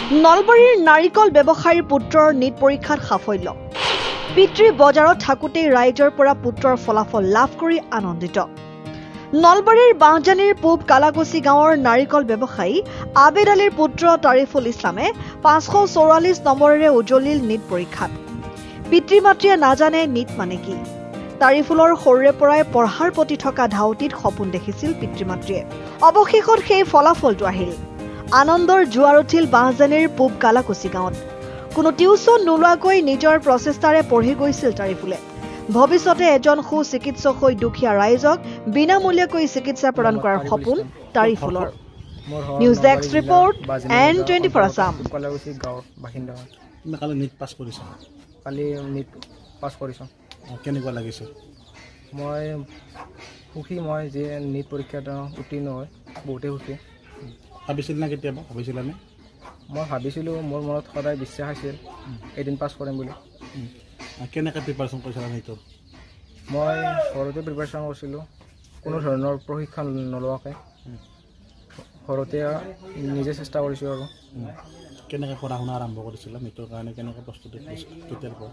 নলবাৰীৰ নাৰিকল ব্যৱসায়ীৰ পুত্ৰৰ নিট পৰীক্ষাত সাফল্য। পিতৃ বজাৰত থাকোঁতেই ৰাইজৰ পৰা পুত্ৰৰ ফলাফল লাভ কৰি আনন্দিত। নলবাৰীৰ বাঁহজানিৰ পূব কালাকুছি গাঁৱৰ নাৰিকল ব্যৱসায়ী আবেদ আলীৰ পুত্ৰ তাৰিফুল ইছলামে 544 নম্বৰেৰে উজলিল নিট পৰীক্ষাত। পিতৃ মাতৃয়ে নাজানে নিট মানে কি। তাৰিফুলৰ সৰুৰে পৰাই পঢ়াৰ প্ৰতি থকা ধাউতিত সপোন দেখিছিল পিতৃ মাতৃয়ে। অৱশেষত সেই ফলাফলটো আহিল। আনন্দৰ জোৱাৰ উঠিল বাঁহজানিৰ পূব কালাকুছি গাঁৱত। কোনো টিউচন নোলোৱাকৈ নিজৰ প্ৰচেষ্টাৰে পঢ়ি গৈছিল তাৰিফুলে। ভৱিষ্যতে এজন সুচিকিৎসক হৈ দুখীয়া ৰাইজক বিনামূলীয়াকৈ চিকিৎসা প্ৰদান কৰাৰ সপোন তাৰিফুলৰ। News desk report N24 Assam. Kalakuchi গাঁৱৰ বাসিন্দা। কালি নিট পাছ কৰিছা? কালি নিট পাছ কৰিছোঁ। কেনেকুৱা লাগিছে? মই সুখী, মই যে নিট পৰীক্ষাত উত্তীৰ্ণ হয় বহুতেই সুখী। ভাবিছিল না কেতিয়াবা? ভাবিছিলানে? মই ভাবিছিলোঁ, মোৰ মনত সদায় বিশ্বাস আছিল এদিন পাছ কৰিম বুলি। কেনেকৈ প্ৰিপাৰেশ্যন কৰিছিলা নিটৰ? মই ঘৰতে প্ৰিপাৰেশ্যন কৰিছিলোঁ, কোনো ধৰণৰ প্ৰশিক্ষণ নোলোৱাকৈ ঘৰতে নিজে চেষ্টা কৰিছোঁ। আৰু কেনেকৈ পঢ়া শুনা আৰম্ভ কৰিছিলা নিটৰ কাৰণে? কেনেকৈ প্ৰস্তুতি কৰিছিলা কেতিয়াৰ পৰা?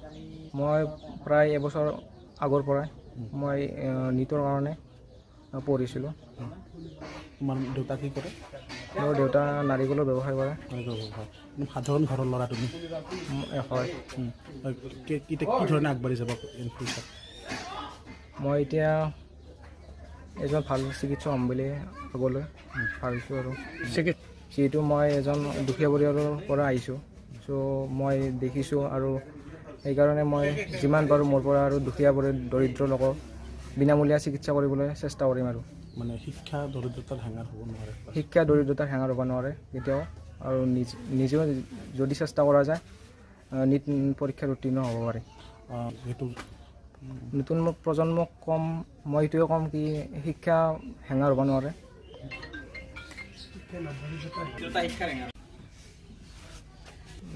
মই প্ৰায় এবছৰ আগৰ পৰাই মই নিটৰ কাৰণে পঢ়িছিলোঁ। তোমাৰ দেউতা কি কৰে? মোৰ দেউতা নাৰিকলৰ ব্যৱসায় কৰে। সাধাৰণ ঘৰৰ ল'ৰা তুমি? হয়। কি ধৰণে আগবাঢ়ি যাব ফিউচাৰ? মই এতিয়া এজন ভাল চিকিৎসক হ'ম বুলি আগলৈ ভাবিছোঁ। আৰু যিহেতু মই এজন দুখীয়া পৰিয়ালৰ পৰা আহিছোঁ, চ' মই দেখিছোঁ, আৰু সেইকাৰণে মই যিমান পাৰোঁ মোৰ পৰা আৰু দুখীয়া দৰিদ্ৰ লোকক বিনামূলীয়া চিকিৎসা কৰিবলৈ চেষ্টা কৰিম। আৰু মানে শিক্ষা দৰিদ্ৰতাৰ হেঙাৰ হ'ব নোৱাৰে? শিক্ষা দৰিদ্ৰতাৰ হেঙাৰ হ'ব নোৱাৰে কেতিয়াও। আৰু নিজেও যদি চেষ্টা কৰা যায় নিট পৰীক্ষাত উত্তীৰ্ণ হ'ব পাৰে। সেইটো নতুন প্ৰজন্মক কম, মই এইটোৱে ক'ম কি শিক্ষা হেঙাৰ হ'ব নোৱাৰে।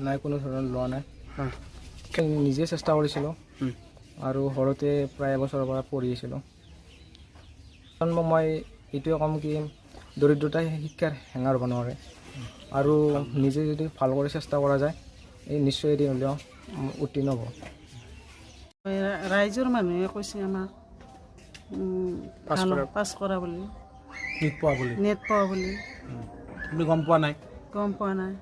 নাই, কোনো ধৰণৰ লোৱা নাই, নিজে চেষ্টা কৰিছিলোঁ আৰু ঘৰতে প্ৰায় এবছৰৰ পৰা পঢ়ি আছিলোঁ। প্ৰজন্মক মই এইটোৱে ক'ম কি দৰিদ্ৰতাই শিক্ষাৰ হেঙাৰ হ'ব নোৱাৰে, আৰু নিজে যদি ভাল কৰি চেষ্টা কৰা যায় এই নিশ্চয় এদিন হ'লেও উত্তীৰ্ণ হ'ব। ৰাইজৰ মানুহে কৈছে আমাক পাছ কৰা বুলি, নিট পোৱা বুলি। নেট পোৱা বুলি। তুমি গম পোৱা নাই? গম পোৱা নাই।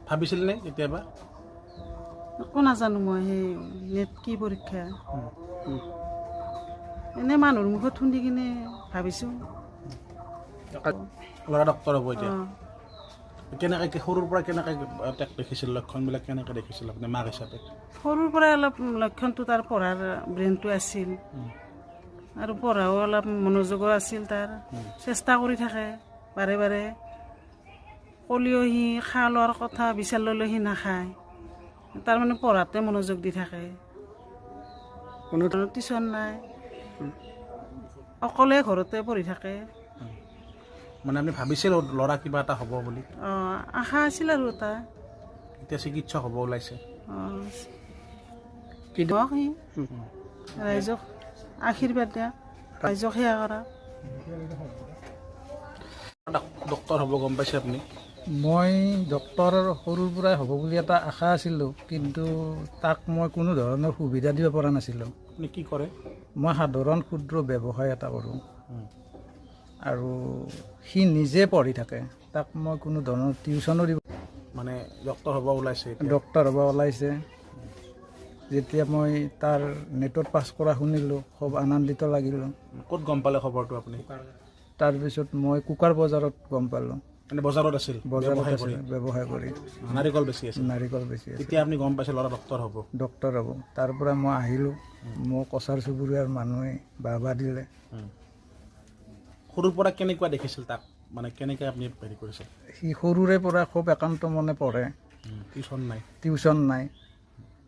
ভাবিছিল নে কেতিয়াবা? একো নাজানো মই সেই নেট কি পৰীক্ষা। এনেই মানুহৰ মুখত শুনি কিনে ভাবিছোঁ ল'ৰা ডক্তৰ হ'ব এতিয়া। কেনেকৈ সৰুৰ পৰা কেনেকৈ তাক দেখিছিল? লক্ষণবিলাক কেনেকৈ দেখিছিল আপুনি মাক হিচাপে? সৰুৰ পৰাই অলপ লক্ষণটো তাৰ পঢ়াৰ ব্ৰেইনটো আছিল, আৰু পঢ়াও অলপ মনোযোগো আছিল তাৰ। চেষ্টা কৰি থাকে বাৰে বাৰে। ক'লেও সি খা লোৱাৰ কথা বিচাৰ ল'লেও সি নাখায়, তাৰমানে পঢ়াতে মনোযোগ দি থাকে। কোনো ধৰণৰ টিউচন নাই, অকলে ঘৰতে পঢ়ি থাকে। মানে আপুনি ভাবিছিল ল'ৰা কিবা এটা হ'ব বুলি? আশা আছিল আৰু এটা। এতিয়া চিকিৎসক হ'ব ওলাইছে। ৰাইজক আশীৰ্বাদ দিয়া, ৰাইজক সেৱা কৰা। ডক্তৰ হ'ব গম পাইছে আপুনি? মই ডক্তৰ সৰুৰ পৰাই হ'ব বুলি এটা আশা আছিলোঁ, কিন্তু তাক মই কোনো ধৰণৰ সুবিধা দিব পৰা নাছিলোঁ। আপুনি কি কৰে? মই সাধাৰণ ক্ষুদ্ৰ ব্যৱসায় এটা কৰোঁ, আৰু সি নিজে পঢ়ি থাকে, তাক মই কোনো ধৰণৰ টিউচনো দিব। মানে ডক্তৰ হ'ব ওলাইছে? ডক্তৰ হ'ব ওলাইছে। যেতিয়া মই তাৰ নেটত পাছ কৰা শুনিলোঁ, খুব আনন্দিত লাগিলোঁ। ক'ত গম পালে খবৰটো আপুনি? তাৰপিছত মই কুকাৰ বজাৰত গম পালোঁ। মানে বজাৰত আছিল? বজাৰত আছিল, ব্যৱসায় কৰি নাৰিকল বেছি আছিল? নাৰিকল বেছি আছিল। তেতিয়া আপুনি গম পাইছে ল'ৰা ডক্তৰ হ'ব? ডক্তৰ হ'ব। তাৰ পৰা মই আহিলোঁ, মোক ওচৰ চুবুৰীয়াৰ মানুহে বাহবা দিলে। সৰুৰ পৰা কেনেকুৱা দেখিছিল তাক? মানে কেনেকৈ আপুনি হেৰি কৰিছিল? সি সৰুৰে পৰা খুব একান্ত মনে পঢ়ে। টিউচন নাই? টিউচন নাই,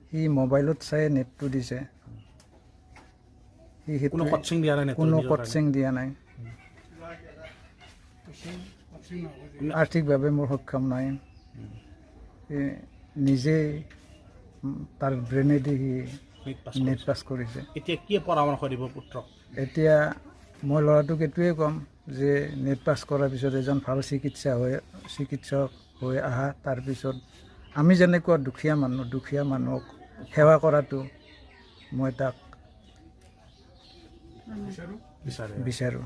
সি মোবাইলত চাই নেটটো দিছে। সি কোনো কোচিং দিয়া নাই? কোনো কোচিং দিয়া নাই। আৰ্থিকভাৱে মোৰ সক্ষম নাই, নিজেই তাৰ ব্ৰেইনেদি সি নেট পাছ কৰিছে। এতিয়া কি পৰামৰ্শ দিব পুত্ৰক? এতিয়া মই ল'ৰাটোক এইটোৱে ক'ম যে নেট পাছ কৰাৰ পিছত এজন ভাল চিকিৎসক হৈ অহা তাৰপিছত আমি যেনেকুৱা দুখীয়া মানুহক সেৱা কৰাটো মই তাক বিচাৰে বিচাৰোঁ।